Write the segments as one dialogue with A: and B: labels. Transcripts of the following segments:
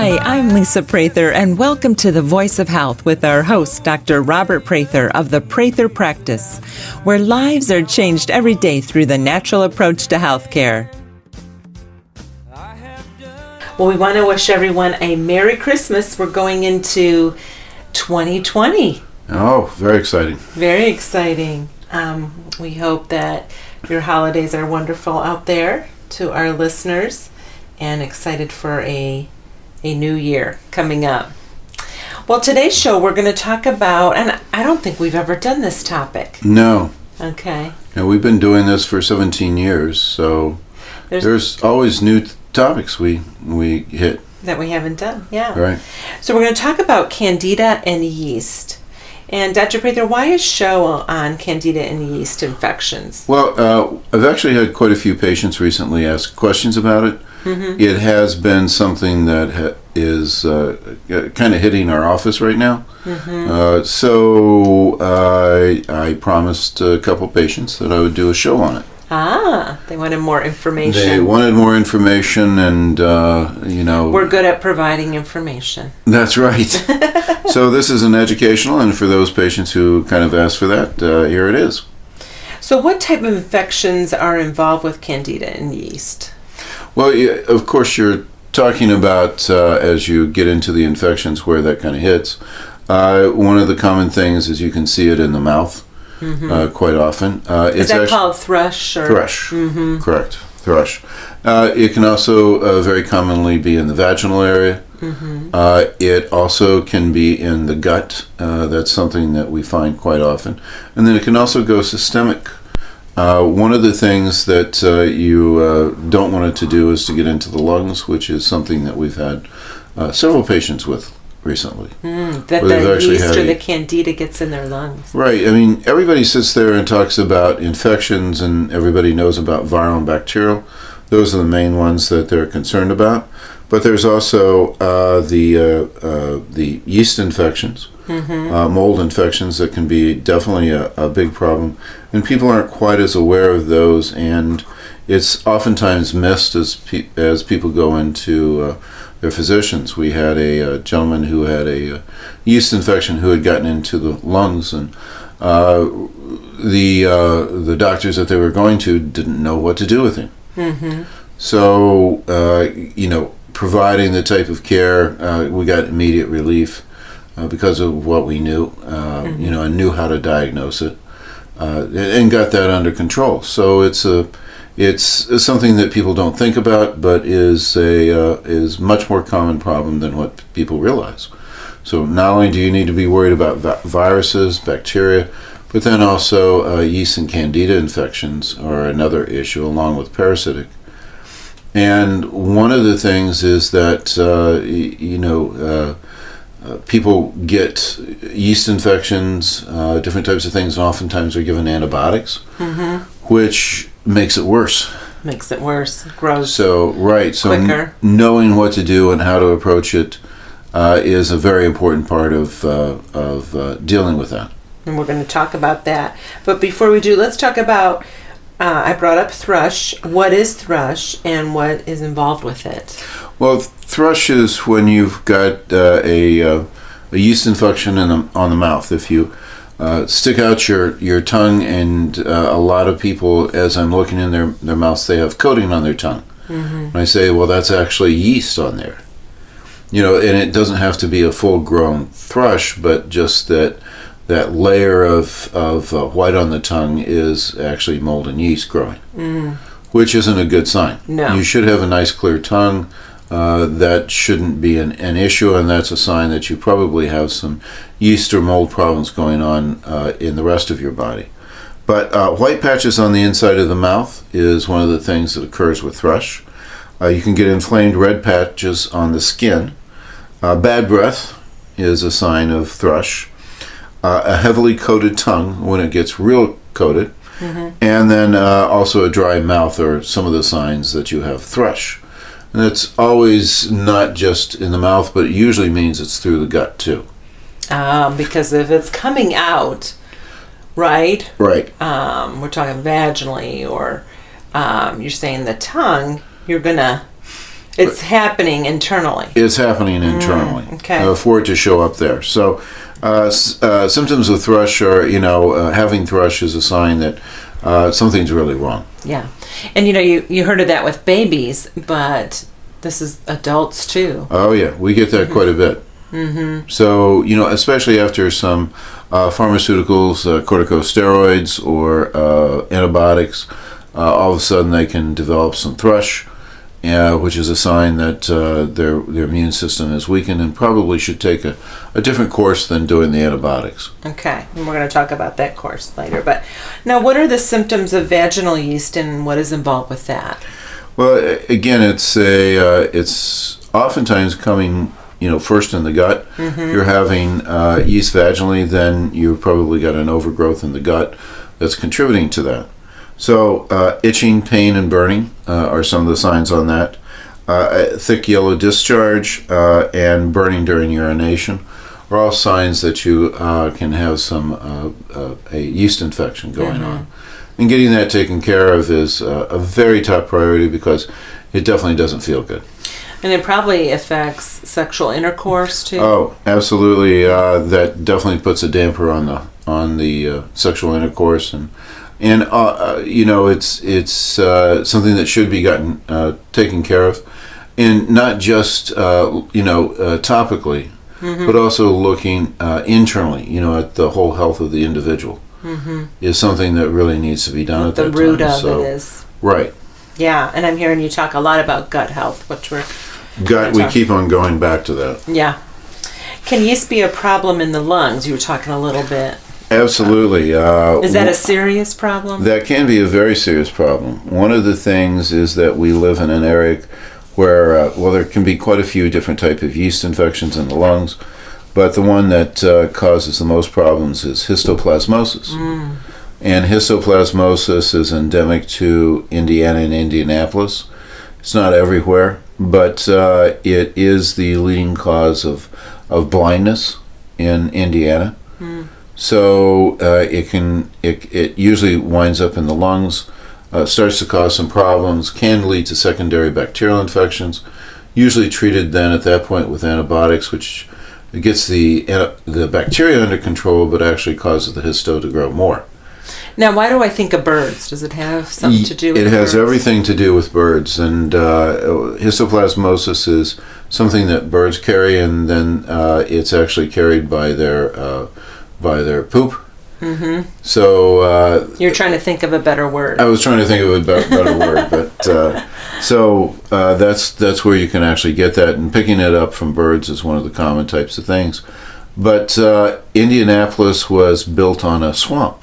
A: Hi, I'm Lisa Prather, and welcome to The Voice of Health with our host, Dr. Robert Prather of the Prather Practice, where lives are changed every day through the natural approach to healthcare. Well, we want to wish everyone a Merry Christmas. We're going into 2020.
B: Oh, very exciting.
A: Very exciting. We hope that your holidays are wonderful out there to our listeners, and excited for a new year coming up. Well, today's show we're going to talk about, and I don't think we've ever done this topic.
B: No.
A: Okay.
B: Now, we've been doing this for 17 years, so there's always new topics we hit.
A: That we haven't done, yeah.
B: Right.
A: So we're going to talk about Candida and yeast. And Dr. Prather, why a show on Candida and yeast infections?
B: Well, I've actually had quite a few patients recently ask questions about it. Mm-hmm. It has been something that is kind of hitting our office right now. Mm-hmm. So I promised a couple patients that I would do a show on it.
A: Ah, they wanted more information.
B: They wanted more information, and
A: we're good at providing information.
B: That's right. So this is an educational, and for those patients who kind of asked for that, here it is.
A: So what type of infections are involved with Candida and yeast?
B: Well, of course, you're talking about as you get into the infections where that kind of hits. One of the common things is you can see it in the mouth. Mm-hmm. Quite often.
A: Is that called thrush? Or?
B: Thrush,
A: mm-hmm.
B: Correct, thrush. It can also very commonly be in the vaginal area. Mm-hmm. It also can be in the gut. That's something that we find quite often. And then it can also go systemic. One of the things that you don't want it to do is to get into the lungs, which is something that we've had several patients with recently.
A: That the yeast or the Candida gets in their lungs.
B: Right. I mean, everybody sits there and talks about infections, and everybody knows about viral and bacterial. Those are the main ones that they're concerned about. But there's also the yeast infections, mm-hmm. Mold infections that can be definitely a big problem. And people aren't quite as aware of those, and it's oftentimes missed as people go into their physicians. We had a gentleman who had a yeast infection who had gotten into the lungs, and the doctors that they were going to didn't know what to do with him. Mm-hmm. So, providing the type of care, we got immediate relief because of what we knew, mm-hmm. And knew how to diagnose it, and got that under control. So it's something that people don't think about, but is much more common problem than what people realize. So not only do you need to be worried about viruses, bacteria, but then also yeast and candida infections are another issue, along with parasitic. And one of the things is that people get yeast infections, different types of things, and oftentimes are given antibiotics, mm-hmm. which makes it worse.
A: Makes it worse. Grows.
B: So right. So
A: quicker.
B: Knowing what to do and how to approach it is a very important part of dealing with that.
A: And we're going to talk about that. But before we do, let's talk about. I brought up thrush. What is thrush, and what is involved with it?
B: Well, thrush is when you've got a yeast infection on the mouth. If you stick out your tongue, and a lot of people, as I'm looking in their mouths, they have coating on their tongue. Mm-hmm. And I say, well, that's actually yeast on there. And it doesn't have to be a full-grown thrush, but just that layer of white on the tongue is actually mold and yeast growing, which isn't a good sign.
A: No.
B: You should have a nice, clear tongue. That shouldn't be an issue, and that's a sign that you probably have some yeast or mold problems going on in the rest of your body. But white patches on the inside of the mouth is one of the things that occurs with thrush. You can get inflamed red patches on the skin. Bad breath is a sign of thrush. A heavily coated tongue when it gets real coated. Mm-hmm. And then also a dry mouth are some of the signs that you have thrush. And it's always not just in the mouth, but it usually means it's through the gut too.
A: Because if it's coming out, right?
B: Right.
A: We're talking vaginally, or you're saying the tongue, you're going to It's happening internally.
B: It's happening internally
A: okay.
B: For it to show up there. So symptoms of thrush are, having thrush is a sign that something's really wrong.
A: Yeah. And, you heard of that with babies, but this is adults too.
B: Oh, yeah. We get that quite a bit.
A: Mm-hmm.
B: So, especially after some pharmaceuticals, corticosteroids, or antibiotics, all of a sudden they can develop some thrush, which is a sign that their immune system is weakened and probably should take a different course than doing the antibiotics.
A: Okay, and we're going to talk about that course later. But now, what are the symptoms of vaginal yeast, and what is involved with that?
B: Well, again, it's oftentimes coming, first in the gut.
A: Mm-hmm.
B: If you're having yeast vaginally, then you've probably got an overgrowth in the gut that's contributing to that. So itching, pain, and burning are some of the signs on that. Thick yellow discharge and burning during urination are all signs that you can have some a yeast infection going on. And getting that taken care of is a very top priority because it definitely doesn't feel good.
A: And it probably affects sexual intercourse too.
B: Oh, absolutely. That definitely puts a damper on the sexual intercourse, and it's something that should be gotten taken care of, and not just topically, but also looking internally. At the whole health of the individual is something that really needs to be done at that time.
A: The root of it is
B: right.
A: Yeah, and I'm hearing you talk a lot about gut health, which we're
B: we keep on going back to that.
A: Yeah. Can yeast be a problem in the lungs? You were talking a little bit.
B: Absolutely.
A: Is that a serious problem?
B: That can be a very serious problem. One of the things is that we live in an area where, there can be quite a few different types of yeast infections in the lungs, but the one that causes the most problems is histoplasmosis. And histoplasmosis is endemic to Indiana and Indianapolis. It's not everywhere, but it is the leading cause of blindness in Indiana. So it usually winds up in the lungs, starts to cause some problems, can lead to secondary bacterial infections, usually treated then at that point with antibiotics, which gets the bacteria under control, but actually causes the histo to grow more.
A: Now, why do I think of birds? Does it have something to do with
B: It has
A: birds?
B: everything to do with birds, and histoplasmosis is something that birds carry, and then it's actually carried by their poop. So
A: you're trying to think of a better word.
B: I was trying to think of a better word, but that's where you can actually get that, and picking it up from birds is one of the common types of things. But Indianapolis was built on a swamp.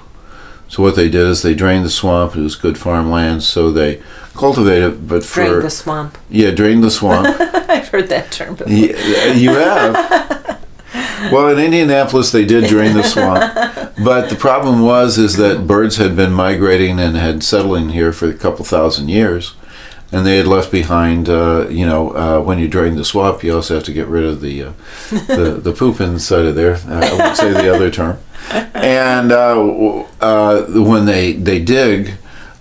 B: So what they did is they drained the swamp. It was good farmland, so they cultivated. But
A: Drained the swamp.
B: Yeah, drained the swamp.
A: I've heard that term before.
B: You have. Well, in Indianapolis, they did drain the swamp, but the problem is that birds had been migrating and had settling here for a couple thousand years, and they had left behind. When you drain the swamp, you also have to get rid of the poop inside of there. I won't say the other term. And when they dig,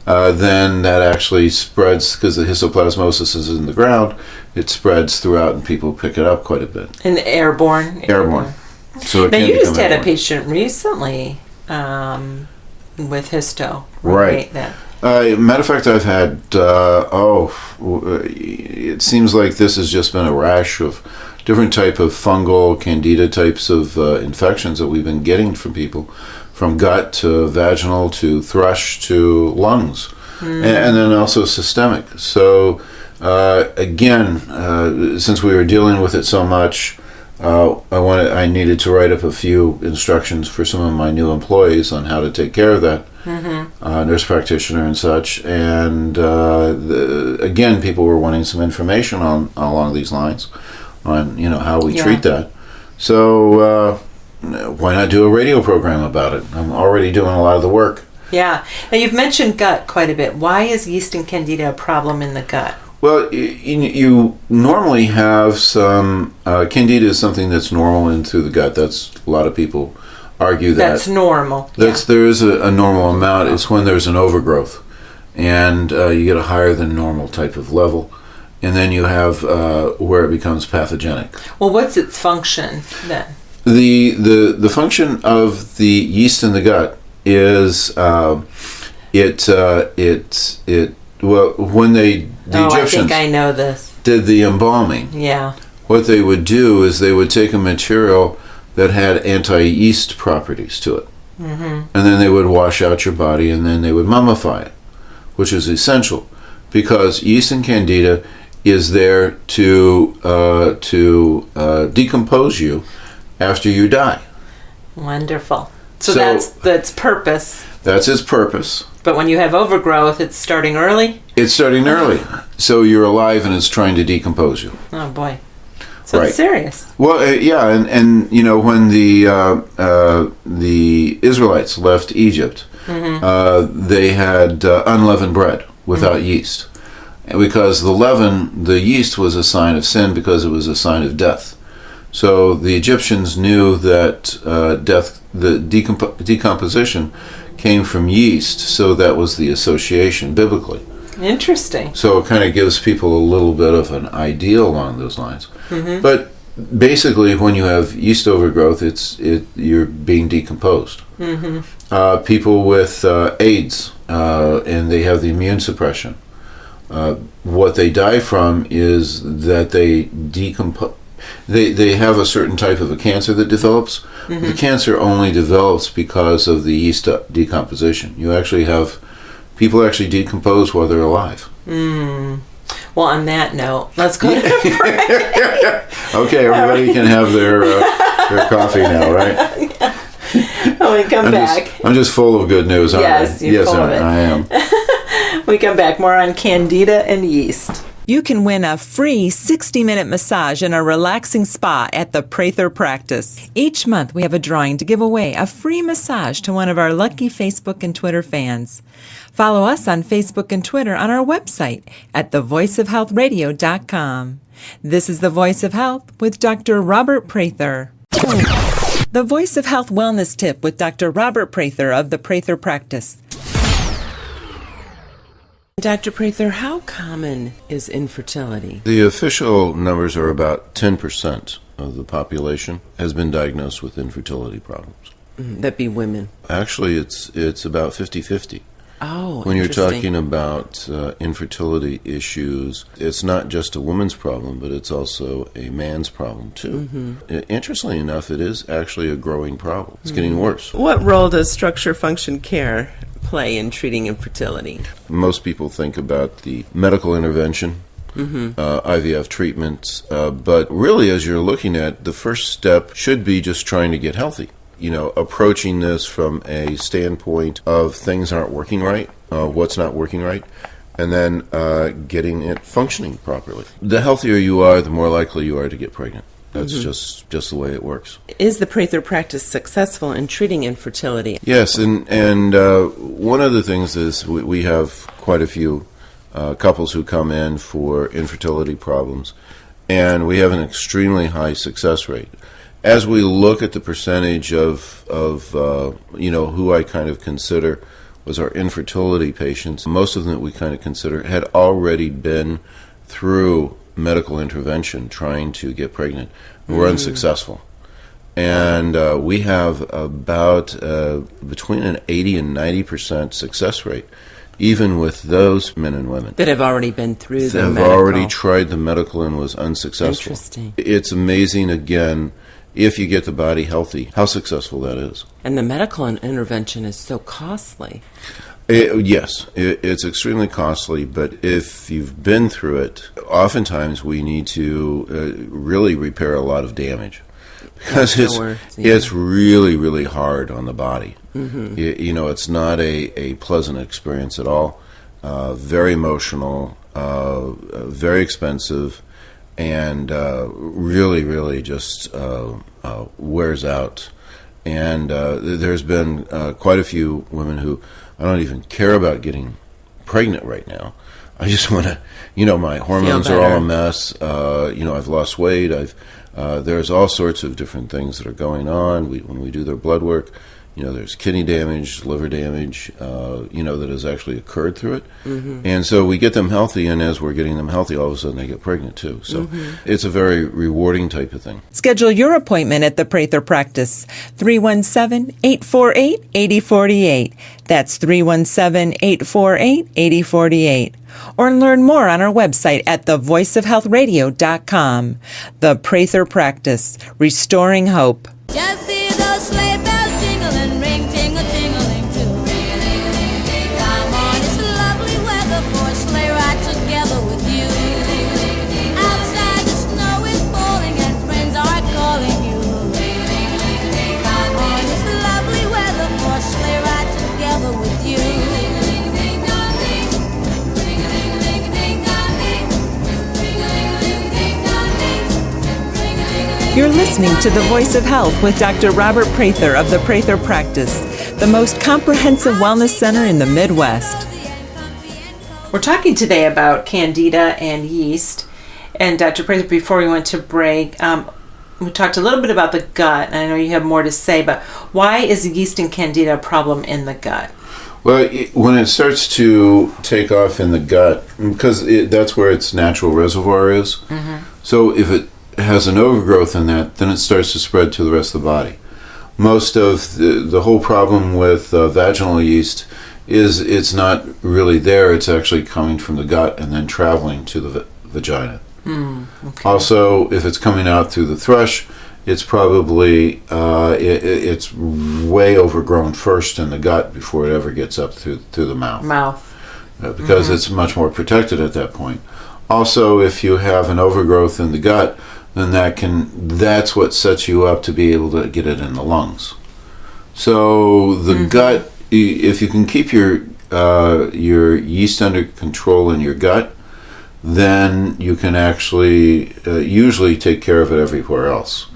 B: then that actually spreads, because the histoplasmosis is in the ground. It spreads throughout, and people pick it up quite a bit.
A: And airborne.
B: Airborne. So
A: now, you just had
B: airborne.
A: A patient recently with histo.
B: Right. Matter of fact, I've had, it seems like this has just been a rash of different type of fungal, candida types of infections that we've been getting from people, from gut to vaginal to thrush to lungs, and then also systemic. So again, since we were dealing with it so much, I needed to write up a few instructions for some of my new employees on how to take care of that. Nurse practitioner and such, and again, people were wanting some information along these lines on how we treat that. So why not do a radio program about it? I'm already doing a lot of the work.
A: Yeah. Now, you've mentioned gut quite a bit. Why is yeast and candida a problem in the gut?
B: Well, you normally have some candida is something that's normal in through the gut. That's a lot of people argue
A: that's normal.
B: There is a normal amount. It's when there's an overgrowth, and you get a higher than normal type of level, and then you have where it becomes pathogenic.
A: Well, what's its function then?
B: The function of the yeast in the gut is when the Egyptians
A: I think I know this.
B: did the embalming.
A: Yeah.
B: What they would do is they would take a material that had anti-yeast properties to it, and then they would wash out your body, and then they would mummify it, which is essential because yeast and candida is there to decompose you after you die.
A: Wonderful. So that's purpose.
B: That's its purpose.
A: But when you have overgrowth, it's starting early?
B: It's starting early. So you're alive and it's trying to decompose you.
A: Oh, boy. So it's serious.
B: Well, yeah, and when the Israelites left Egypt, they had unleavened bread without yeast. And because the yeast was a sign of sin because it was a sign of death. So the Egyptians knew that the decomposition came from yeast, so that was the association biblically.
A: Interesting.
B: So it kind of gives people a little bit of an idea along those lines. But basically, when you have yeast overgrowth, you're being decomposed. People with AIDS, and they have the immune suppression. What they die from is that they decompose. They have a certain type of a cancer that develops. The cancer only develops because of the yeast decomposition. You actually have people actually decompose while they're alive.
A: Well, on that note, let's go to break.
B: Okay, everybody can have their coffee now, right?
A: When we come back.
B: I'm just full of good news, aren't I?
A: Yes, you're full of it.
B: I am.
A: We come back, more on Candida and yeast. You can win a free 60-minute massage in a relaxing spa at the Prather practice. Each month we have a drawing to give away a free massage to one of our lucky Facebook and Twitter fans. Follow us on Facebook and Twitter on our website at thevoiceofhealthradio.com. This is The Voice of Health with Dr. Robert Prather. The Voice of Health Wellness Tip with Dr. Robert Prather of the Prather practice. Dr. Prather, how common is infertility?
B: The official numbers are about 10% of the population has been diagnosed with infertility problems.
A: That'd be women.
B: Actually, it's about 50-50.
A: Oh,
B: when you're talking about infertility issues, it's not just a woman's problem, but it's also a man's problem, too. Interestingly enough, it is actually a growing problem. It's getting worse.
A: What role does structure-function care play in treating infertility?
B: Most people think about the medical intervention, IVF treatments, but really, as you're looking at, the first step should be just trying to get healthy. Approaching this from a standpoint of things aren't working right, what's not working right, and then getting it functioning properly. The healthier you are, the more likely you are to get pregnant. That's just the way it works.
A: Is the Prather practice successful in treating infertility?
B: Yes, and one of the things is we have quite a few couples who come in for infertility problems, and we have an extremely high success rate. As we look at the percentage of who I kind of consider was our infertility patients, most of them that we kind of consider had already been through medical intervention trying to get pregnant and were unsuccessful. And we have about between an 80 and 90% success rate, even with those men and women
A: that have already been through the medical.
B: Have already tried the medical and was unsuccessful.
A: Interesting.
B: It's amazing, again, if you get the body healthy, how successful that is.
A: And the medical intervention is so costly.
B: Yes, it's extremely costly, but if you've been through it, oftentimes we need to really repair a lot of damage. Because it's really, really hard on the body. It's not a pleasant experience at all. Very emotional, very expensive, and really, really just wears out. And there's been quite a few women who I don't even care about getting pregnant right now. I just want to, my hormones are all a mess. I've lost weight. There's all sorts of different things that are going on. When we do their blood work, There's kidney damage, liver damage, that has actually occurred through it. And so we get them healthy, and as we're getting them healthy, all of a sudden they get pregnant too. So it's a very rewarding type of thing.
C: Schedule your appointment at the Prather practice, 317-848-8048. That's 317-848-8048. Or learn more on our website at thevoiceofhealthradio.com. The Prather practice, restoring hope.
D: Just see those sleigh bells jingling, ring, ting-a-ting-a-ling too. Ring-a-ling-a-ling-ting. Come on, it's lovely weather for a sleigh ride together with you. Outside the snow is falling and friends are calling you. Come on, it's lovely weather for a sleigh ride together with you.
C: You're listening to The Voice of Health with Dr. Robert Prather of the Prather Practice, the most comprehensive wellness center in the Midwest.
A: We're talking today about Candida and yeast. And Dr. Prather, before we went to break, we talked a little bit about the gut, and I know you have more to say, but why is yeast and Candida a problem in the gut?
B: Well, when it starts to take off in the gut, because that's where its natural reservoir is, so if it has an overgrowth in that, then it starts to spread to the rest of the body. Most of the whole problem with vaginal yeast is it's not really there, it's actually coming from the gut and then traveling to the vagina.
A: Okay.
B: Also, if it's coming out through the thrush, it's probably it's way overgrown first in the gut before it ever gets up through the mouth. Because it's much more protected at that point. Also, if you have an overgrowth in the gut, then that's what sets you up to be able to get it in the lungs. So the gut, if you can keep your yeast under control in your gut, then you can actually usually take care of it everywhere else.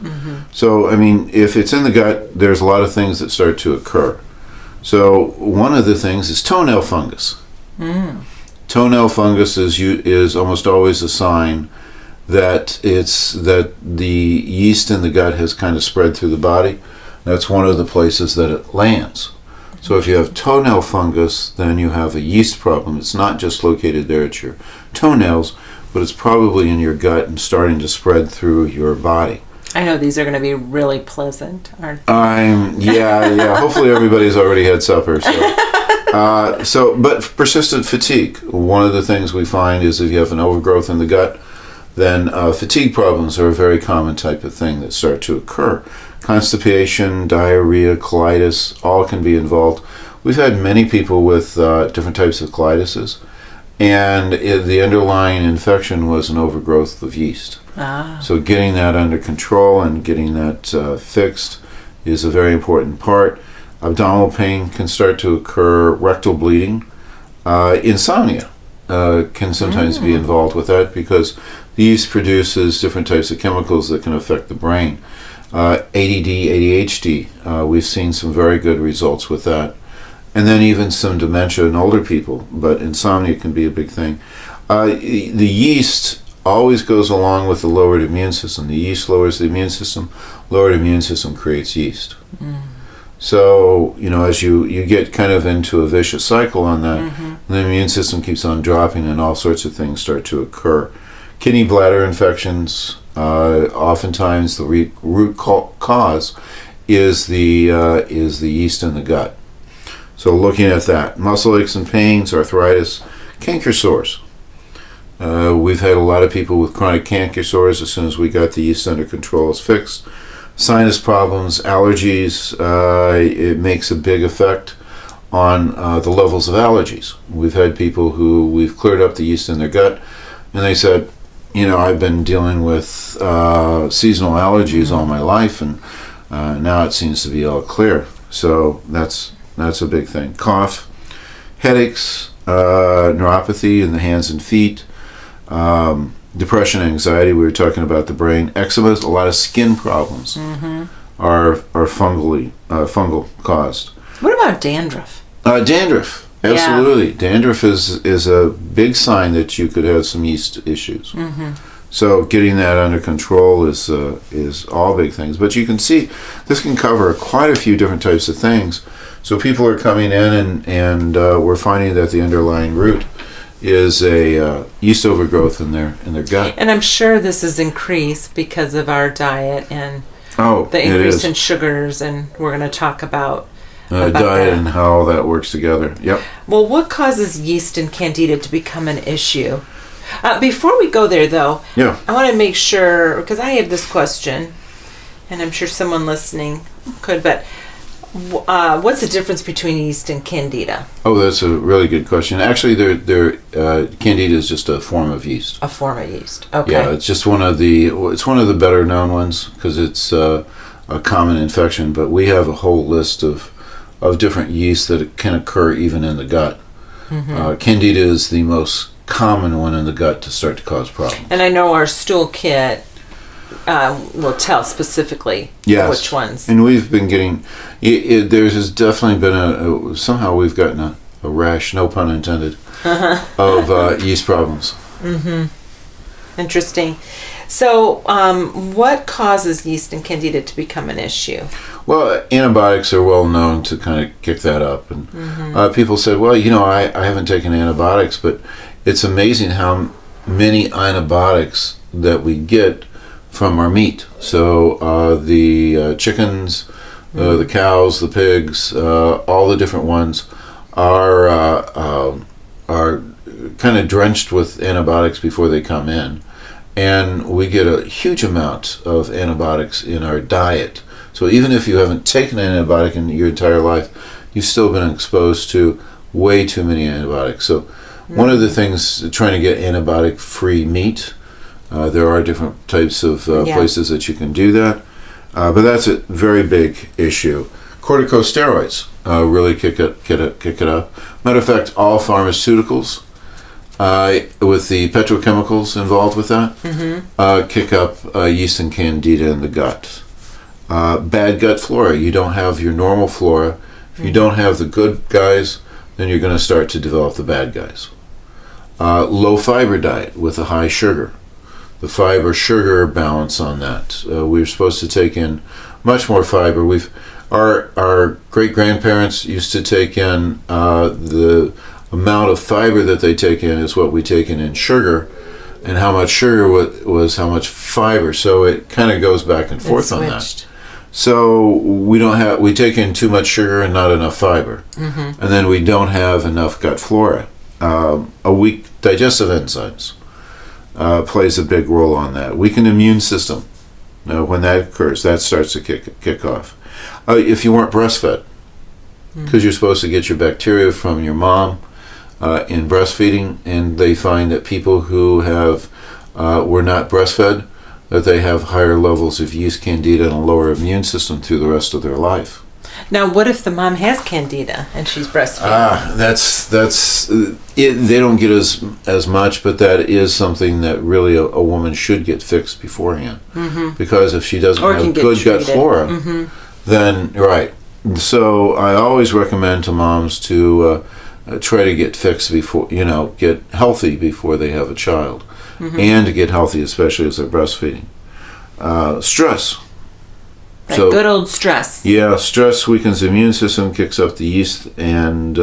B: So, I mean, if it's in the gut, there's a lot of things that start to occur. So one of the things is toenail fungus. Toenail fungus is almost always a sign that the yeast in the gut has kind of spread through the body. That's one of the places that it lands. So if you have toenail fungus, then you have a yeast problem. It's not just located there at your toenails, but it's probably in your gut and starting to spread through your body.
A: I know these are going to be really pleasant, aren't they?
B: Yeah. Hopefully everybody's already had supper. But persistent fatigue. One of the things we find is if you have an overgrowth in the gut, then fatigue problems are a very common type of thing that start to occur. Constipation, diarrhea, colitis, all can be involved. We've had many people with different types of colitises, and the underlying infection was an overgrowth of yeast. So getting that under control and getting that fixed is a very important part. Abdominal pain can start to occur, rectal bleeding. Insomnia can sometimes be involved with that because the yeast produces different types of chemicals that can affect the brain. ADD, ADHD, we've seen some very good results with that. And then even some dementia in older people, but insomnia can be a big thing. The yeast always goes along with the lowered immune system. The yeast lowers the immune system. Lowered immune system creates yeast. So, as you get kind of into a vicious cycle on that, the immune system keeps on dropping and all sorts of things start to occur. Kidney bladder infections, oftentimes the root cause is the yeast in the gut. So looking at that, muscle aches and pains, arthritis, canker sores. We've had a lot of people with chronic canker sores as soon as we got the yeast under control, it's fixed. Sinus problems, allergies, it makes a big effect on the levels of allergies. We've had people who we've cleared up the yeast in their gut, and they said, I've been dealing with seasonal allergies all my life, and now it seems to be all clear. So that's a big thing. Cough, headaches, neuropathy in the hands and feet, depression, anxiety. We were talking about the brain. Eczema, a lot of skin problems are fungal caused.
A: What about dandruff?
B: Dandruff. Absolutely. Yeah. Dandruff is a big sign that you could have some yeast issues. So getting that under control is all big things. But you can see this can cover quite a few different types of things. So people are coming in and we're finding that the underlying root is a yeast overgrowth in their gut.
A: And I'm sure this is increased because of our diet and the increase in sugars, and we're going to talk about
B: diet
A: that.
B: And how that works together. Yep.
A: Well, what causes yeast and candida to become an issue? Before we go there, though,
B: Yeah.
A: I want to make sure, because I have this question, and I'm sure someone listening could, but what's the difference between yeast and candida?
B: Oh, that's a really good question. Actually, candida is just a form of yeast.
A: A form of yeast. Okay.
B: Yeah, it's just one of the better known ones because it's a common infection. But we have a whole list of different yeasts that can occur even in the gut.
A: Mm-hmm.
B: Candida is the most common one in the gut to start to cause problems.
A: And I know our stool kit will tell specifically which ones.
B: And we've been getting, there's definitely been somehow we've gotten a rash, no pun intended, of yeast problems.
A: Mm-hmm. Interesting. So what causes yeast and candida to become an issue?
B: Well, antibiotics are well known to kind of kick that up. And people said, well, I haven't taken antibiotics, but it's amazing how many antibiotics that we get from our meat. So the chickens, the cows, the pigs, all the different ones are kind of drenched with antibiotics before they come in. And we get a huge amount of antibiotics in our diet. So even if you haven't taken an antibiotic in your entire life, you've still been exposed to way too many antibiotics. So one of the things, trying to get antibiotic-free meat, there are different types of places that you can do that. But that's a very big issue. Corticosteroids really kick it up. Matter of fact, all pharmaceuticals, with the petrochemicals involved with that, kick up yeast and candida in the gut. Bad gut flora. You don't have your normal flora. If you don't have the good guys, then you're going to start to develop the bad guys. Low fiber diet with a high sugar. The fiber-sugar balance on that. We're supposed to take in much more fiber. Our great-grandparents used to take in the amount of fiber that they take in is what we take in sugar, and how much sugar was how much fiber. So it kind of goes back and forth on that. So we take in too much sugar and not enough fiber, and then we don't have enough gut flora. A weak digestive enzymes plays a big role on that. Weakened immune system. When that occurs, that starts to kick off. If you weren't breastfed, because you're supposed to get your bacteria from your mom in breastfeeding, and they find that people who were not breastfed, that they have higher levels of yeast, candida, and a lower immune system through the rest of their life.
A: Now, what if the mom has candida and she's breastfeeding?
B: That's it. They don't get as much, but that is something that really a woman should get fixed beforehand. Because if she doesn't have good gut flora, then right. So I always recommend to moms to try to get fixed before, get healthy before they have a child, and to get healthy, especially as they're breastfeeding. Stress.
A: So, good old stress.
B: Yeah, stress weakens the immune system, kicks up the yeast, and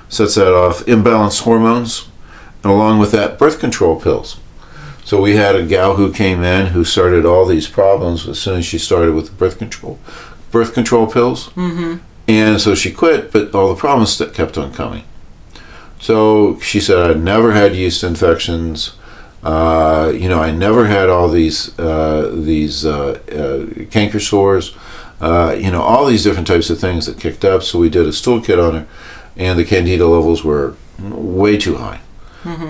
B: sets that off. Imbalanced hormones, and along with that, birth control pills. So we had a gal who came in who started all these problems as soon as she started with the birth control pills. And so she quit, but all the problems that kept on coming. So she said, I never had yeast infections. I never had all these canker sores, all these different types of things that kicked up. So we did a stool kit on her, and the candida levels were way too high.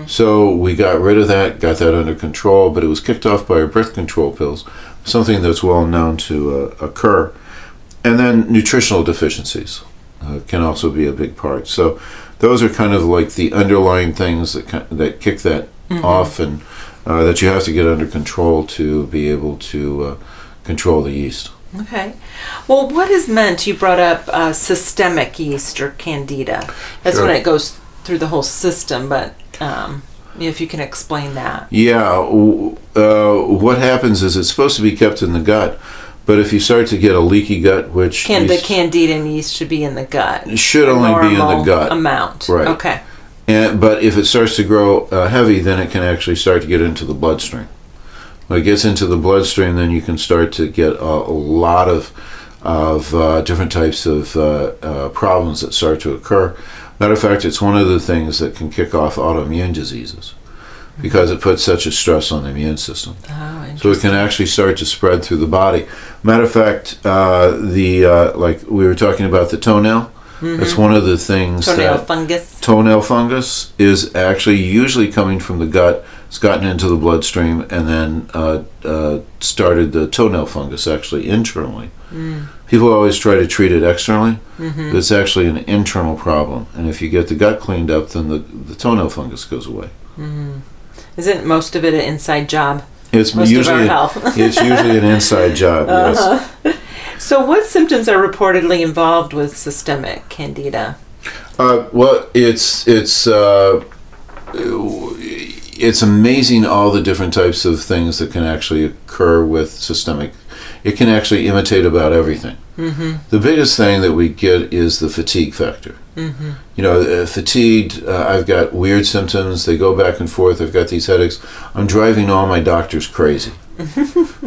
B: So we got rid of that, got that under control, but it was kicked off by our birth control pills, something that's well known to occur. And then nutritional deficiencies can also be a big part. So those are kind of like the underlying things that kick that off, and that you have to get under control to be able to control the yeast.
A: Okay. Well, what is meant? You brought up systemic yeast or candida. That's when it goes through the whole system, but If you can explain that.
B: Yeah, what happens is it's supposed to be kept in the gut, but if you start to get a leaky gut, which
A: the Candida and yeast should be in the gut.
B: It should only be in the gut
A: amount.
B: right?
A: Okay.
B: But if it starts to grow heavy, then it can actually start to get into the bloodstream. When it gets into the bloodstream, then you can start to get a lot of different types of problems that start to occur. Matter of fact, it's one of the things that can kick off autoimmune diseases because it puts such a stress on the immune system.
A: Oh,
B: so it can actually start to spread through the body. Matter of fact, like we were talking about the toenail, that's one of the things. Toenail fungus is actually usually coming from the gut. It's gotten into the bloodstream and then started the toenail fungus actually internally. People always try to treat it externally, but it's actually an internal problem. And if you get the gut cleaned up, then the toenail fungus goes away.
A: Isn't most of it an inside job?
B: It's usually it's usually an inside job. Yes.
A: So, what symptoms are reportedly involved with systemic Candida?
B: Well, it's amazing all the different types of things that can actually occur with systemic. It can actually imitate about everything. The biggest thing that we get is the fatigue factor. Fatigued, I've got weird symptoms, they go back and forth, I've got these headaches. I'm driving all my doctors crazy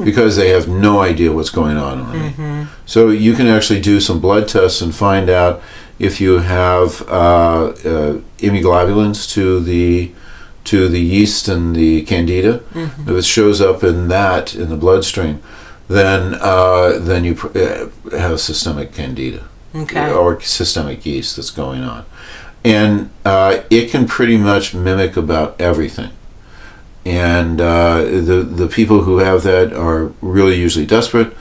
B: because they have no idea what's going on with me. So you can actually do some blood tests and find out if you have immunoglobulins to the yeast and the Candida. If it shows up in the bloodstream, then you have systemic Candida. Or systemic yeast that's going on. And it can pretty much mimic about everything. And the people who have that are really usually desperate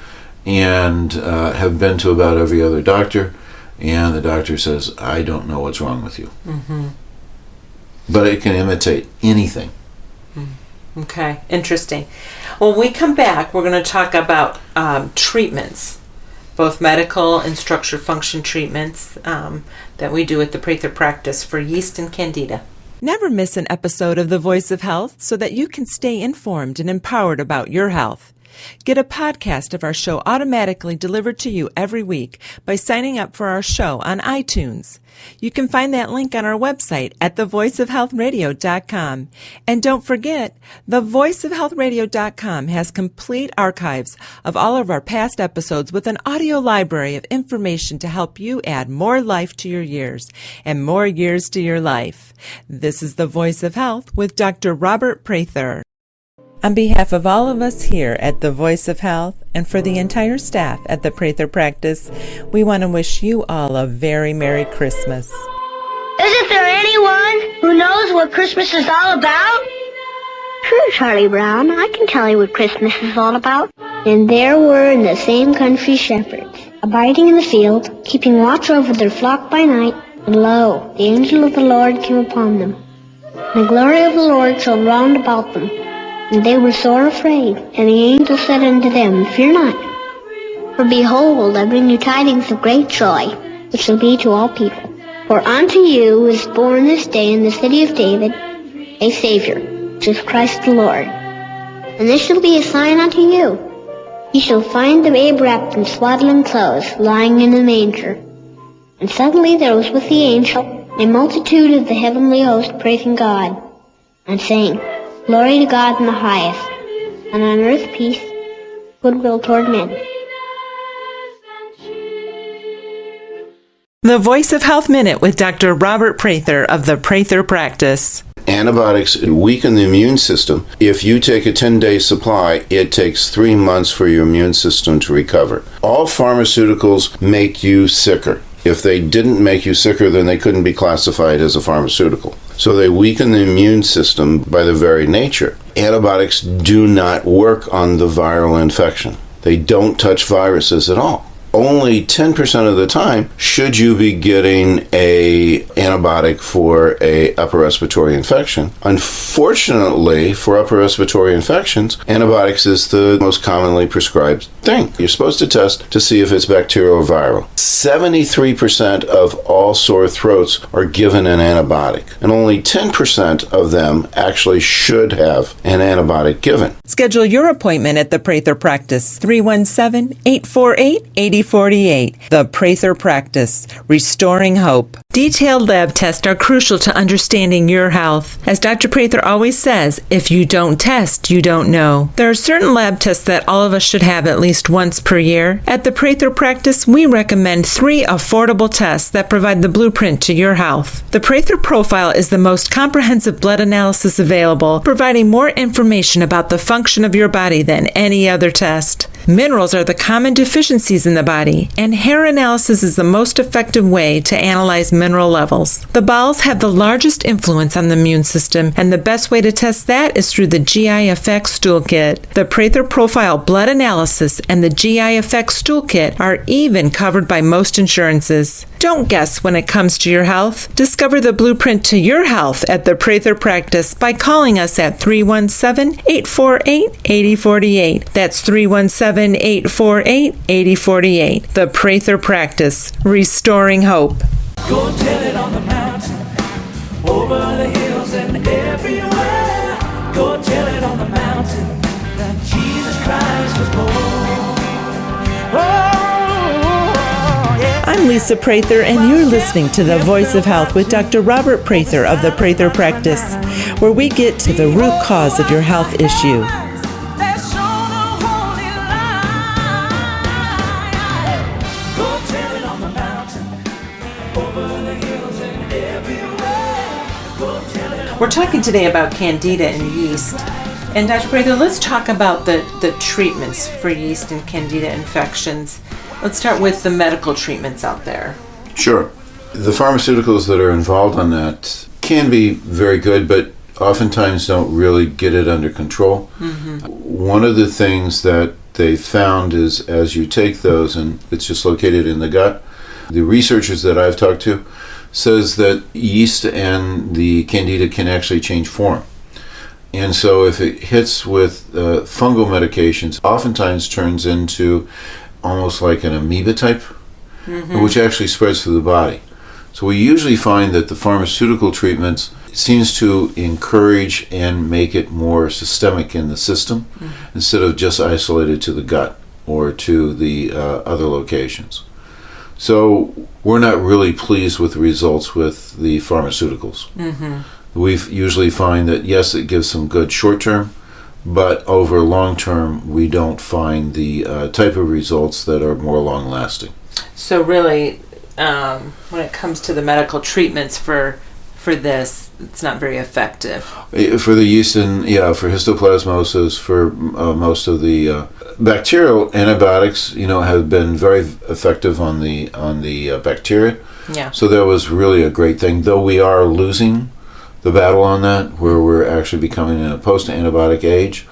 B: and have been to about every other doctor, and the doctor says, I don't know what's wrong with you. But it can imitate anything.
A: Okay, interesting. When we come back, we're going to talk about treatments, both medical and structure function treatments that we do at the Prather practice for yeast and Candida.
C: Never miss an episode of The Voice of Health so that you can stay informed and empowered about your health. Get a podcast of our show automatically delivered to you every week by signing up for our show on iTunes. You can find that link on our website at thevoiceofhealthradio.com. And don't forget, thevoiceofhealthradio.com has complete archives of all of our past episodes with an audio library of information to help you add more life to your years and more years to your life. This is The Voice of Health with Dr. Robert Prather. On behalf of all of us here at The Voice of Health and for the entire staff at the Prather practice, we want to wish you all a very Merry Christmas.
E: Isn't there anyone who knows what Christmas is all about?
F: Sure, Charlie Brown, I can tell you what Christmas is all about. And there were in the same country shepherds, abiding in the field, keeping watch over their flock by night. And lo, the angel of the Lord came upon them. And the glory of the Lord shone round about them. And they were sore afraid. And the angel said unto them, Fear not, for behold, I bring you tidings of great joy, which shall be to all people. For unto you is born this day in the city of David a Savior, which is Christ the Lord. And this shall be a sign unto you. Ye shall find the babe wrapped in swaddling clothes, lying in a manger. And suddenly there was with the angel a multitude of the heavenly host praising God, and saying, Glory to God in the highest, and on earth peace, goodwill toward men.
C: The Voice of Health Minute with Dr. Robert Prather of the Prather Practice.
B: Antibiotics weaken the immune system. If you take a 10-day supply, it takes 3 months for your immune system to recover. All pharmaceuticals make you sicker. If they didn't make you sicker, then they couldn't be classified as a pharmaceutical. So they weaken the immune system by their very nature. Antibiotics do not work on the viral infection. They don't touch viruses at all. only 10% of the time should you be getting a antibiotic for a upper respiratory infection. Unfortunately, for upper respiratory infections, antibiotics is the most commonly prescribed thing. You're supposed to test to see if it's bacterial or viral. 73% of all sore throats are given an antibiotic, and only 10% of them actually should have an antibiotic given.
C: Schedule your appointment at the Prather Practice, 317-848-8048. The Prather Practice, restoring hope. Detailed lab tests are crucial to understanding your health. As Dr. Prather always says, if you don't test, you don't know. There are certain lab tests that all of us should have at least once per year. At the Prather Practice, we recommend 3 affordable tests that provide the blueprint to your health. The Prather Profile is the most comprehensive blood analysis available, providing more information about the function of your body than any other test. Minerals are the common deficiencies in the body, and hair analysis is the most effective way to analyze mineral levels. The bowels have the largest influence on the immune system, and the best way to test that is through the GI Effects Stool Kit. The Prather Profile Blood Analysis and the GI Effects Stool Kit are even covered by most insurances. Don't guess when it comes to your health. Discover the blueprint to your health at the Prather Practice by calling us at 317-848-8048. That's 317-848-8048. The Prather Practice, restoring hope.
G: Go tell it on the mountain, over the hills and everywhere. Go tell it on the mountain that Jesus Christ was born.
C: I'm Lisa Prather, and you're listening to The Voice of Health with Dr. Robert Prather of the Prather Practice, where we get to the root cause of your health issue.
A: We're talking today about Candida and yeast. And Dr. Prather, let's talk about the treatments for yeast and Candida infections. Let's start with the medical treatments out there.
B: Sure. The pharmaceuticals that are involved on that can be very good, but oftentimes don't really get it under control. Mm-hmm. One of the things that they found is as you take those, and it's just located in the gut, the researchers that I've talked to says that yeast and the Candida can actually change form. And so if it hits with fungal medications, oftentimes turns into almost like an amoeba type, which actually spreads through the body. So we usually find that the pharmaceutical treatments seems to encourage and make it more systemic in the system instead of just isolated to the gut or to the other locations. So we're not really pleased with the results with the pharmaceuticals. We usually find that, yes, it gives some good short-term, but over long-term, we don't find the type of results that are more long-lasting.
A: So really, when it comes to the medical treatments for this, it's not very effective.
B: For the yeast and, for histoplasmosis, for most of the bacterial antibiotics, have been very effective on the bacteria.
A: Yeah. So
B: that was really a great thing, though we are losing the battle on that, where we're actually becoming in a post-antibiotic age.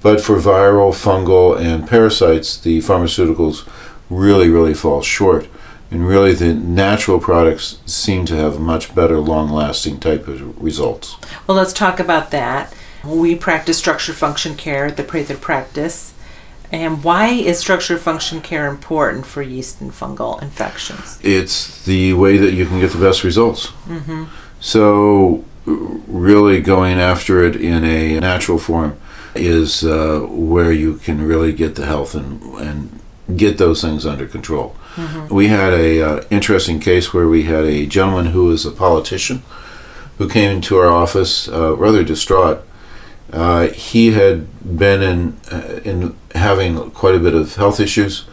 B: But for viral, fungal, and parasites, the pharmaceuticals really, really fall short. And really the natural products seem to have much better long-lasting type of results.
A: Well, let's talk about that. We practice structure function care at the Prather Practice. And why is structure function care important for yeast and fungal infections?
B: It's the way that you can get the best results. So really going after it in a natural form is where you can really get the health and get those things under control. We had a interesting case where we had a gentleman who was a politician who came into our office rather distraught. He had been in having quite a bit of health issues,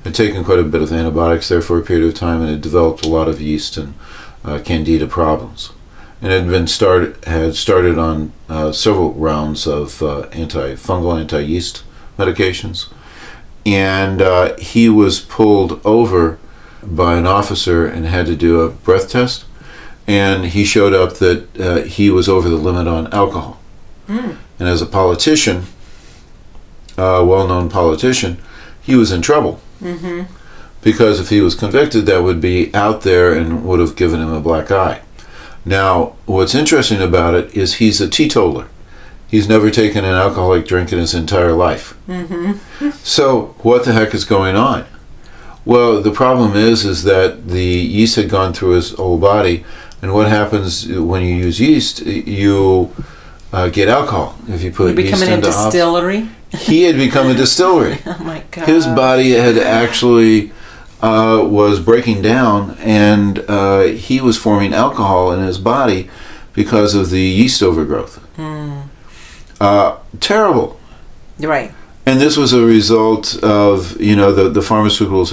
B: had taken quite a bit of antibiotics there for a period of time, and had developed a lot of yeast and Candida problems, and had started on several rounds of antifungal, anti-yeast medications. And he was pulled over by an officer and had to do a breath test. And he showed up that he was over the limit on alcohol. And as a politician, well-known politician, he was in trouble. because if he was convicted, that would be out there and would have given him a black eye. Now, what's interesting about it is he's a teetotaler. He's never taken an alcoholic drink in his entire life. So what the heck is going on? Well, the problem is that the yeast had gone through his whole body, and what happens when you use yeast, you get alcohol. If you put yeast into
A: a distillery?
B: He had become a distillery.
A: Oh my God.
B: His body had actually was breaking down, and he was forming alcohol in his body because of the yeast overgrowth. Terrible.
A: Right.
B: And this was a result of, the pharmaceuticals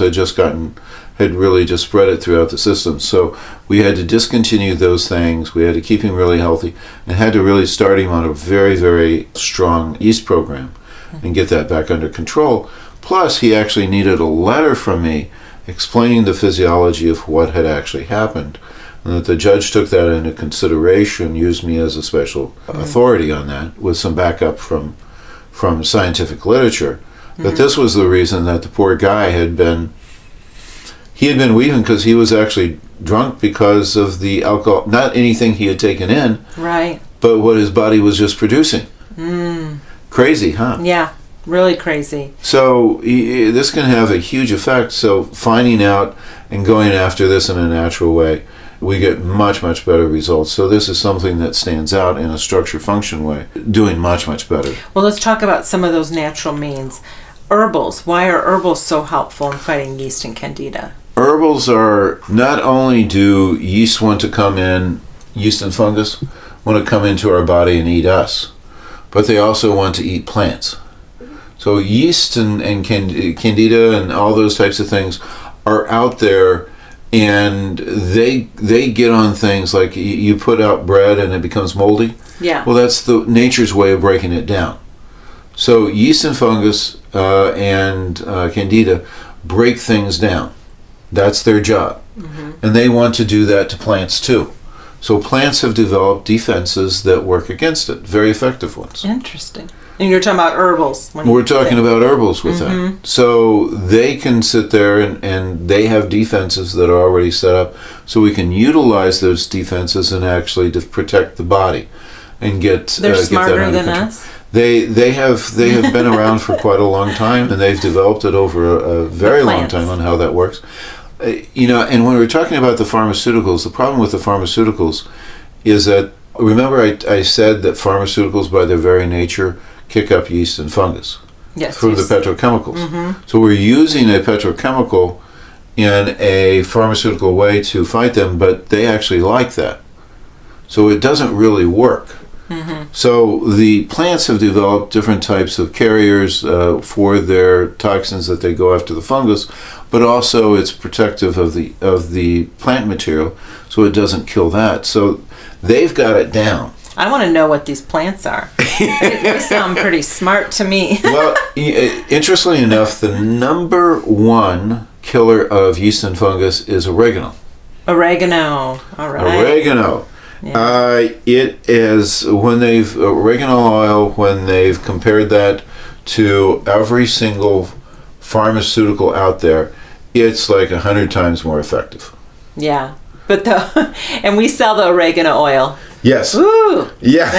B: had really just spread it throughout the system. So we had to discontinue those things. We had to keep him really healthy and had to really start him on a very, very strong yeast program and get that back under control. Plus, he actually needed a letter from me explaining the physiology of what had actually happened. And that the judge took that into consideration, used me as a special authority on that with some backup from scientific literature, that this was the reason that the poor guy had been weaving, because he was actually drunk because of the alcohol, not anything he had taken in,
A: right,
B: but what his body was just producing. Crazy, huh?
A: Yeah, really crazy.
B: So this can have a huge effect. So finding out and going after this in a natural way, we get much, much better results. So this is something that stands out in a structure-function way, doing much, much better.
A: Well, let's talk about some of those natural means. Herbals. Why are herbals so helpful in fighting yeast and candida?
B: Herbals are, not only do yeast want to come in, yeast and fungus want to come into our body and eat us, but they also want to eat plants. So yeast and candida and all those types of things are out there, and they get on things like you put out bread and it becomes moldy.
A: Yeah.
B: Well, that's the nature's way of breaking it down. So yeast and fungus and candida break things down. That's their job. And they want to do that to plants too. So plants have developed defenses that work against it, very effective ones.
A: Interesting. And you're talking about herbals.
B: We're talking about herbals with that. So they can sit there and they have defenses that are already set up, so we can utilize those defenses and actually to protect the body and get
A: They're smarter
B: get that
A: than
B: control.
A: us.
B: They have been around for quite a long time, and they've developed it over a very long time on how that works. And when we're talking about the pharmaceuticals, the problem with the pharmaceuticals is that, remember I said that pharmaceuticals by their very nature kick up yeast and fungus through the petrochemicals. So we're using a petrochemical in a pharmaceutical way to fight them, but they actually like that. So it doesn't really work. So the plants have developed different types of carriers for their toxins that they go after the fungus, but also it's protective of the plant material, so it doesn't kill that. So they've got it down.
A: I want to know what these plants are. They sound pretty smart to me.
B: Well, interestingly enough, the number one killer of yeast and fungus is oregano.
A: Oregano. All right.
B: Oregano. Yeah. It is oregano oil, when they've compared that to every single pharmaceutical out there, it's like 100 times more effective.
A: Yeah. But and we sell the oregano oil.
B: Yes.
A: Ooh.
B: Yeah.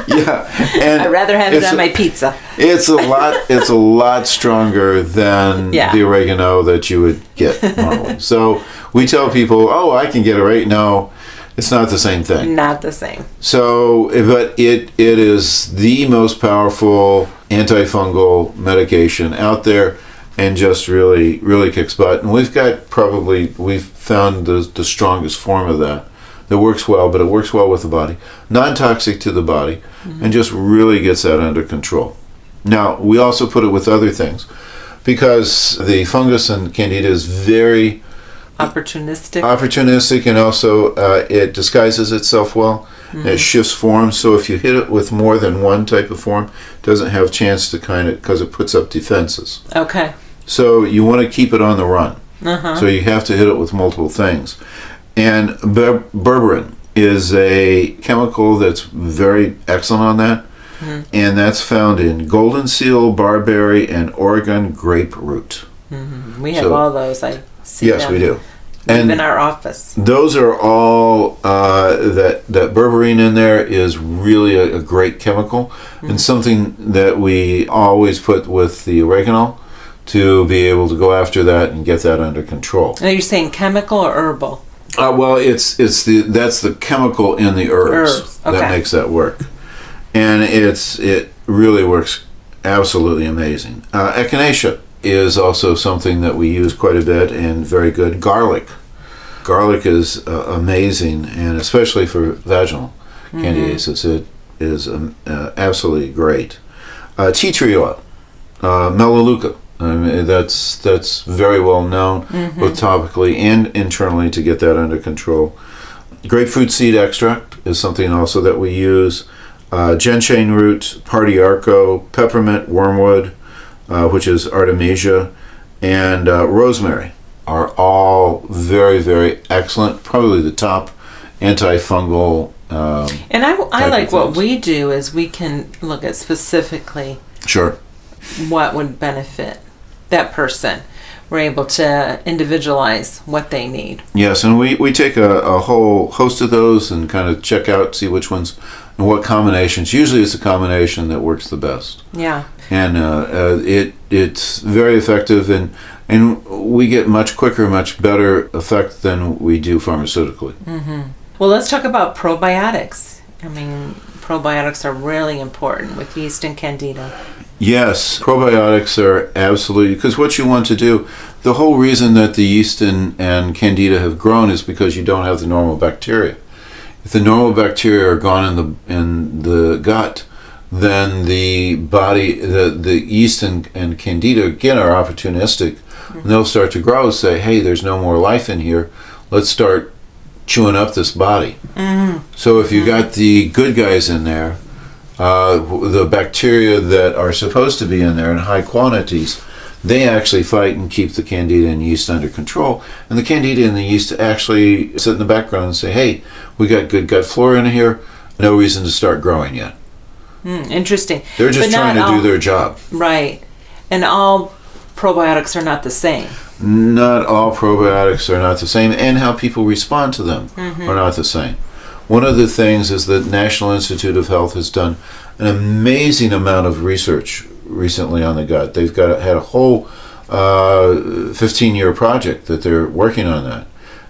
B: Yeah. And
A: I'd rather have it on my pizza.
B: It's a lot stronger than the oregano that you would get normally. So we tell people, "Oh, I can get oregano." No, it's not the same thing.
A: Not the same.
B: So, but it is the most powerful antifungal medication out there, and just really, really kicks butt. And we've found the strongest form of that works well, but it works well with the body, non-toxic to the body, and just really gets that under control. Now, we also put it with other things, because the fungus and candida is very opportunistic, and also it disguises itself well. It shifts forms, so if you hit it with more than one type of form, it doesn't have a chance to because it puts up defenses.
A: Okay.
B: So you want to keep it on the run. So you have to hit it with multiple things. And berberine is a chemical that's very excellent on that, and that's found in golden seal, barberry, and Oregon grapefruit.
A: We have
B: So-
A: all those. I see
B: Yes,
A: them.
B: we do.
A: Even
B: And
A: in our office.
B: those are all that berberine in there is really a great chemical, and something that we always put with the oregano to be able to go after that and get that under control.
A: Are you saying chemical or herbal?
B: Well, that's the chemical in the herbs,
A: Herbs, okay.
B: that makes that work, and it really works absolutely amazing. Echinacea is also something that we use quite a bit and very good. Garlic is amazing, and especially for vaginal candidiasis, it is absolutely great. Tea tree oil, melaleuca. I mean, that's very well known, both topically and internally, to get that under control. Grapefruit seed extract is something also that we use. Gentian root, pardiarco, peppermint, wormwood, which is artemisia, and rosemary are all very, very excellent. Probably the top antifungal.
A: And I
B: type
A: like
B: of
A: what
B: things.
A: we do is we can look at specifically
B: Sure.
A: what would benefit that person. We're able to individualize what they need.
B: Yes, and we take a whole host of those and kind of check out, see which ones and what combinations. Usually it's a combination that works the best.
A: Yeah.
B: And it's very effective, and we get much quicker, much better effect than we do pharmaceutically.
A: Well, let's talk about probiotics. I mean, probiotics are really important with yeast and candida.
B: Yes, probiotics are absolutely, because what you want to do, the whole reason that the yeast and candida have grown is because you don't have the normal bacteria. If the normal bacteria are gone in the gut, then the body, the yeast and candida again are opportunistic, and they'll start to grow. Say, hey, there's no more life in here. Let's start chewing up this body. So if you got the good guys in there, the bacteria that are supposed to be in there in high quantities, they actually fight and keep the candida and yeast under control. And the candida and the yeast actually sit in the background and say, hey, we got good gut flora in here, no reason to start growing yet.
A: Interesting.
B: They're just
A: But
B: trying
A: not
B: to do
A: all-
B: their job.
A: Right. And all probiotics are not the same.
B: Not all probiotics are not the same, and how people respond to them are not the same. One of the things is that National Institute of Health has done an amazing amount of research recently on the gut. They've had a whole 15-year project that they're working on that.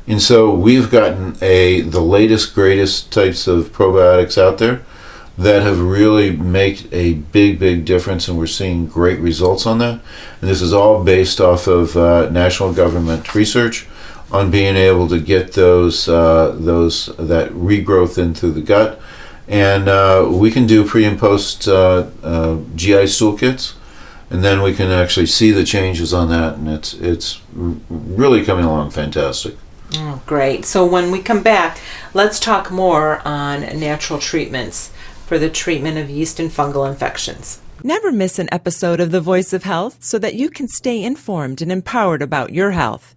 B: And so we've gotten the latest, greatest types of probiotics out there that have really made a big, big difference, and we're seeing great results on that. And this is all based off of national government research on being able to get that regrowth into the gut. And we can do pre and post GI stool kits, and then we can actually see the changes on that, and it's really coming along fantastic.
A: Oh, great. So when we come back, let's talk more on natural treatments for the treatment of yeast and fungal infections.
C: Never miss an episode of The Voice of Health so that you can stay informed and empowered about your health.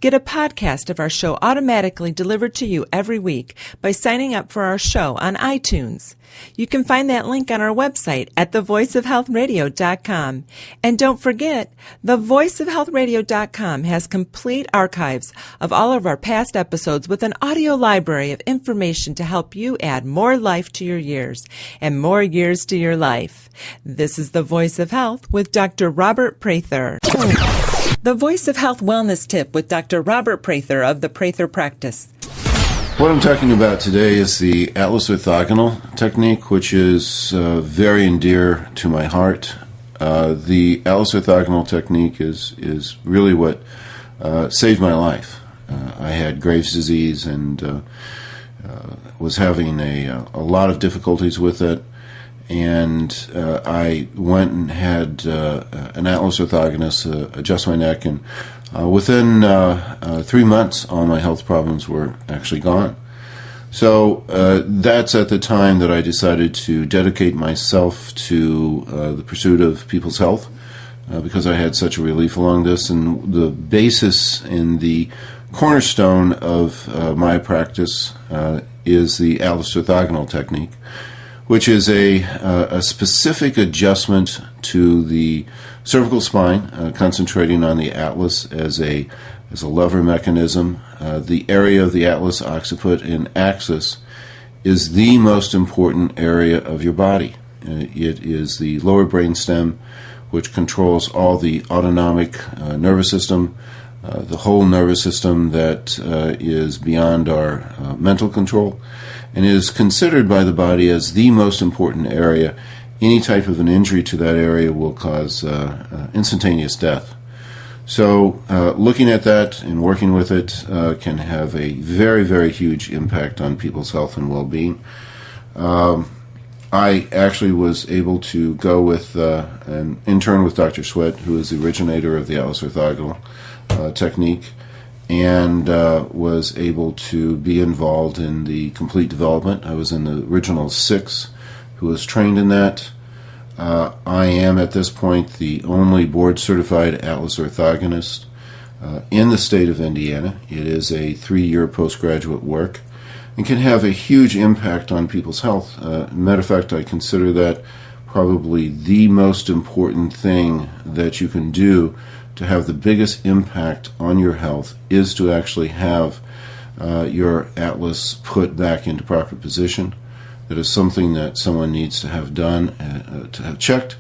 C: Get a podcast of our show automatically delivered to you every week by signing up for our show on iTunes. You can find that link on our website at thevoiceofhealthradio.com. And don't forget, thevoiceofhealthradio.com has complete archives of all of our past episodes with an audio library of information to help you add more life to your years and more years to your life. This is The Voice of Health with Dr. Robert Prather. The Voice of Health Wellness Tip with Dr. Robert Prather of the Prather Practice.
B: What I'm talking about today is the Atlas orthogonal technique, which is very dear to my heart. The Atlas orthogonal technique is really what saved my life. I had Graves' disease and was having a lot of difficulties with it. And I went and had an Atlas orthogonist adjust my neck, and within 3 months, all my health problems were actually gone. So that's at the time that I decided to dedicate myself to the pursuit of people's health, because I had such a relief along this. And the basis and the cornerstone of my practice is the Atlas orthogonal technique, which is a specific adjustment to the Cervical spine, concentrating on the atlas as a lever mechanism. The area of the atlas, occiput, and axis is the most important area of your body. It is the lower brainstem, which controls all the autonomic nervous system, the whole nervous system that is beyond our mental control, and is considered by the body as the most important area. Any type of an injury to that area will cause instantaneous death. So looking at that and working with it can have a very, very huge impact on people's health and well-being. I actually was able to go with an intern with Dr. Sweat, who is the originator of the atlas orthogonal technique, and was able to be involved in the complete development. I was in the original 6 who was trained in that. I am at this point the only board-certified atlas orthogonist in the state of Indiana. It is a 3-year postgraduate work and can have a huge impact on people's health. Matter of fact, I consider that probably the most important thing that you can do to have the biggest impact on your health is to actually have your atlas put back into proper position. That is something that someone needs to have done, to have checked,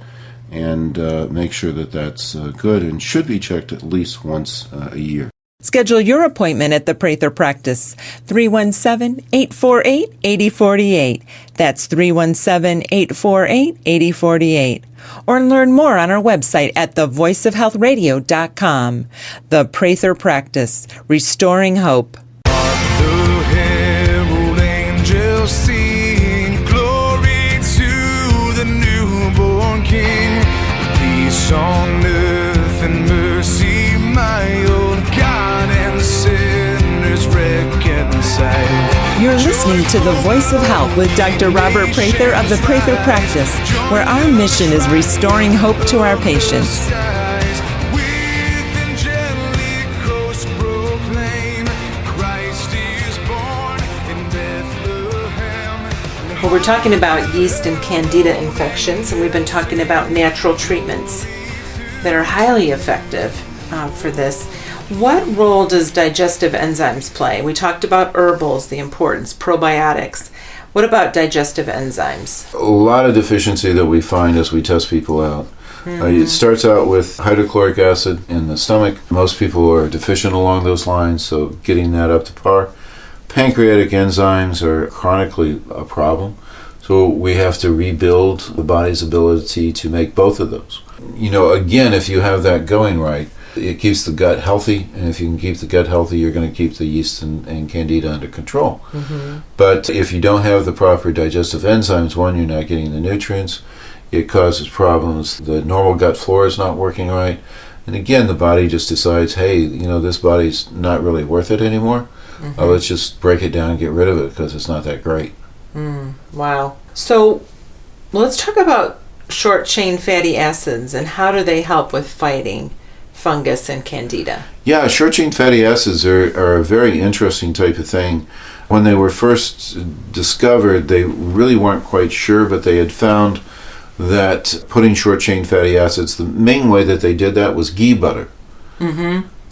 B: and make sure that that's good, and should be checked at least once a year.
C: Schedule your appointment at the Prather practice, 317-848-8048. That's 317-848-8048. Or learn more on our website at thevoiceofhealthradio.com. The Prather practice, restoring hope.
H: The herald angels sing glory to the newborn King. Peace on earth and mercy, my old God, and sinners reconciled.
C: You're listening to The Voice of Health with Dr. Robert Prather of the Prather Practice, where our mission is restoring hope to our patients.
A: Well, we're talking about yeast and candida infections, and we've been talking about natural treatments that are highly effective for this. What role does digestive enzymes play? We talked about herbals, the importance, probiotics. What about digestive enzymes?
B: A lot of deficiency that we find as we test people out. It starts out with hydrochloric acid in the stomach. Most people are deficient along those lines, so getting that up to par. Pancreatic enzymes are chronically a problem, so we have to rebuild the body's ability to make both of those. Again, if you have that going right, it keeps the gut healthy, and if you can keep the gut healthy, you're going to keep the yeast and candida under control. But if you don't have the proper digestive enzymes, one, you're not getting the nutrients, it causes problems. The normal gut flora is not working right, and again, the body just decides, hey, this body's not really worth it anymore. Let's just break it down and get rid of it because it's not that great.
A: Wow. So let's talk about short-chain fatty acids and how do they help with fighting fungus and candida?
B: Yeah, short-chain fatty acids are a very interesting type of thing. When they were first discovered, they really weren't quite sure, but they had found that putting short-chain fatty acids, the main way that they did that was ghee butter.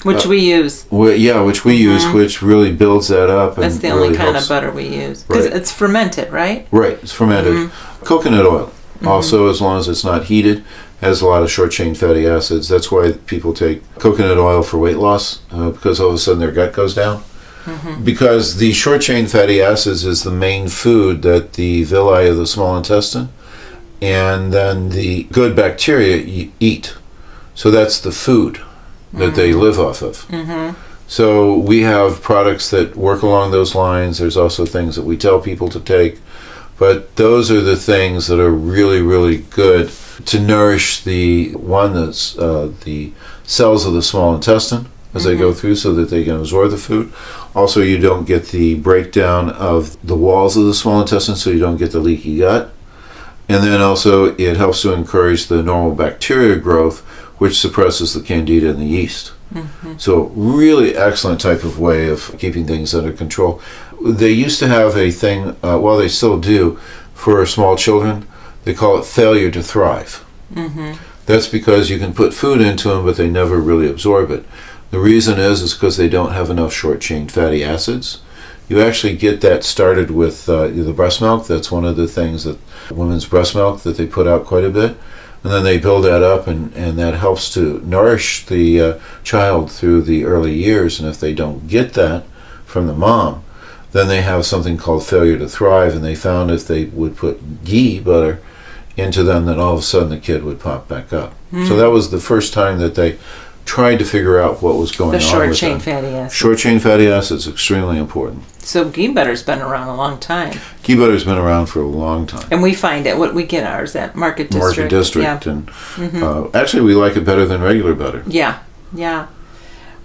A: Which we use.
B: Which we use, which really builds that up.
A: That's
B: and
A: the only
B: really
A: kind
B: helps.
A: of butter we use. Because it's fermented, right?
B: Right, it's fermented. Coconut oil, also, as long as it's not heated, has a lot of short-chain fatty acids. That's why people take coconut oil for weight loss, because all of a sudden their gut goes down. Because the short-chain fatty acids is the main food that the villi of the small intestine and then the good bacteria eat. So that's the food that they live off of. So we have products that work along those lines. There's also things that we tell people to take. But those are the things that are really, really good to nourish the cells of the small intestine as they go through so that they can absorb the food. Also, you don't get the breakdown of the walls of the small intestine, so you don't get the leaky gut. And then also it helps to encourage the normal bacteria growth, which suppresses the candida and the yeast. So really excellent type of way of keeping things under control. They used to have a thing, well, they still do, for small children. They call it failure to thrive. That's because you can put food into them, but they never really absorb it. The reason is because they don't have enough short-chain fatty acids. You actually get that started with the breast milk. That's one of the things that women's breast milk that they put out quite a bit. And then they build that up, and that helps to nourish the child through the early years. And if they don't get that from the mom, then they have something called failure to thrive. And they found if they would put ghee butter into them, then all of a sudden the kid would pop back up. So that was the first time that they tried to figure out what was going on with them.
A: The short-chain fatty acids.
B: Short-chain fatty acids, extremely important.
A: So ghee butter's been around a long time.
B: Ghee butter's been around for a long time.
A: And we find it, we get ours at Market District.
B: Market District.
A: Yeah.
B: And actually, we like it better than regular butter.
A: Yeah.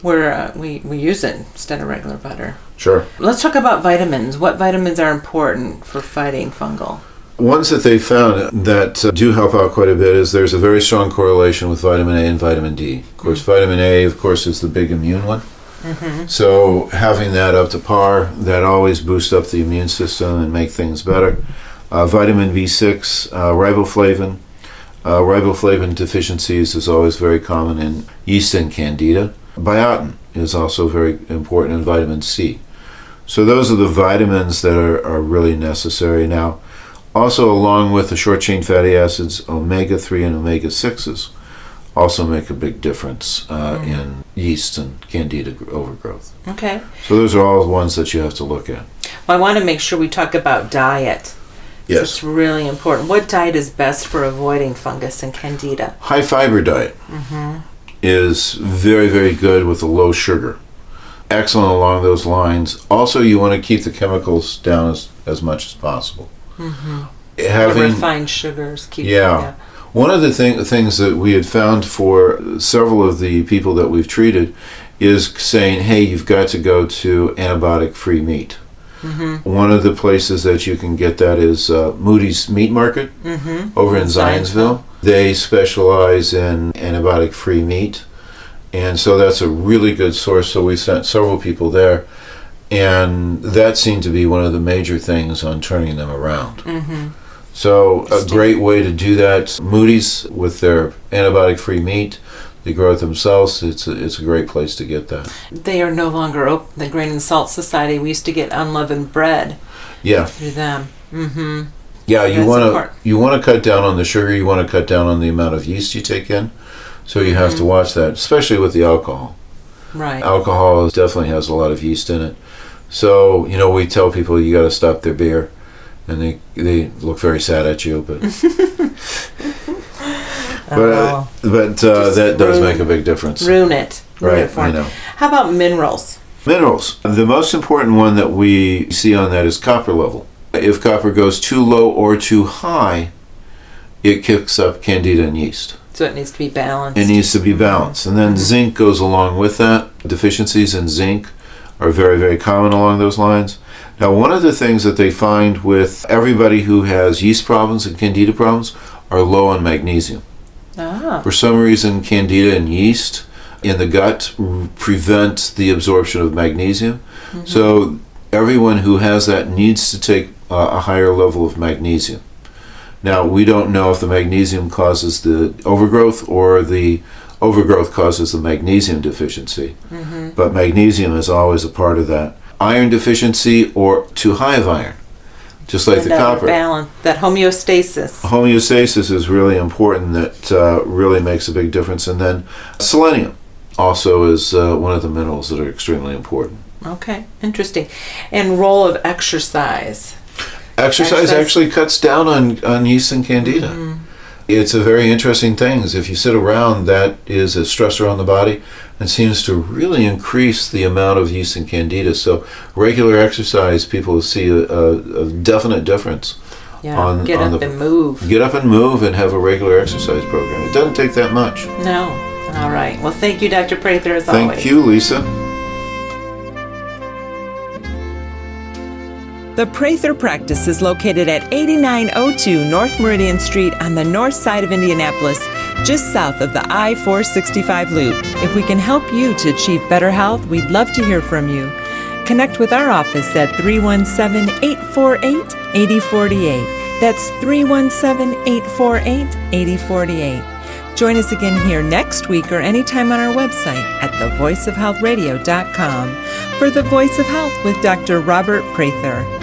A: We use it instead of regular butter.
B: Sure.
A: Let's talk about vitamins. What vitamins are important for fighting fungal?
B: Ones that they found that do help out quite a bit is there's a very strong correlation with vitamin A and vitamin D. Of course, vitamin A, of course, is the big immune one. So having that up to par, that always boosts up the immune system and make things better. Vitamin B6, riboflavin. Riboflavin deficiencies is always very common in yeast and candida. Biotin is also very important in vitamin C. So those are the vitamins that are really necessary. Now, also along with the short-chain fatty acids, omega-3 and omega-6s also make a big difference in yeast and candida overgrowth.
A: Okay.
B: So those are all the ones that you have to look at.
A: Well, I want to make sure we talk about diet.
B: Yes.
A: It's really important. What diet is best for avoiding fungus and candida?
B: High fiber diet is very, very good with a low sugar. Excellent along those lines. Also, you want to keep the chemicals down as much as possible.
A: The refined sugars.
B: Yeah. One of the things that we had found for several of the people that we've treated is saying, hey, you've got to go to antibiotic-free meat. One of the places that you can get that is Moody's Meat Market over in Zionsville. They specialize in antibiotic-free meat, and so that's a really good source. So we sent several people there, and that seemed to be one of the major things on turning them around. So a great way to do that, Moody's with their antibiotic-free meat. They grow it themselves. It's a great place to get that.
A: They are no longer open. The Grain and Salt Society, we used to get unleavened bread through them.
B: Yeah, you want to cut down on the sugar. You want to cut down on the amount of yeast you take in. So you have to watch that, especially with the alcohol.
A: Right.
B: Alcohol definitely has a lot of yeast in it. So, we tell people you got to stop their beer, and they look very sad at you, but that does make a big difference.
A: Ruin it for
B: them.
A: How about minerals?
B: Minerals. The most important one that we see on that is copper level. If copper goes too low or too high, it kicks up Candida and yeast.
A: So it needs to be balanced.
B: It needs to be balanced. And then zinc goes along with that. Deficiencies in zinc are very, very common along those lines. Now, one of the things that they find with everybody who has yeast problems and candida problems are low on magnesium. For some reason, candida and yeast in the gut prevent the absorption of magnesium. So everyone who has that needs to take a higher level of magnesium. Now, we don't know if the magnesium causes the overgrowth or the overgrowth causes the magnesium deficiency. But magnesium is always a part of that. Iron deficiency or too high of iron, just like the copper.
A: Balance, that homeostasis.
B: Homeostasis is really important. That really makes a big difference. And then selenium also is one of the minerals that are extremely important.
A: Okay, interesting. And role of exercise.
B: Exercise actually cuts down on yeast and candida. It's a very interesting thing. Is if you sit around, that is a stressor on the body and seems to really increase the amount of yeast and candida. So regular exercise, people see a definite difference.
A: Yeah, get up and move.
B: Get up and move and have a regular exercise program. It doesn't take that much.
A: No. All right. Well, thank you, Dr. Prather, as always.
B: Thank you, Lisa.
C: The Prather practice is located at 8902 North Meridian Street on the north side of Indianapolis, just south of the I-465 loop. If we can help you to achieve better health, we'd love to hear from you. Connect with our office at 317-848-8048. That's 317-848-8048. Join us again here next week or anytime on our website at thevoiceofhealthradio.com for The Voice of Health with Dr. Robert Prather.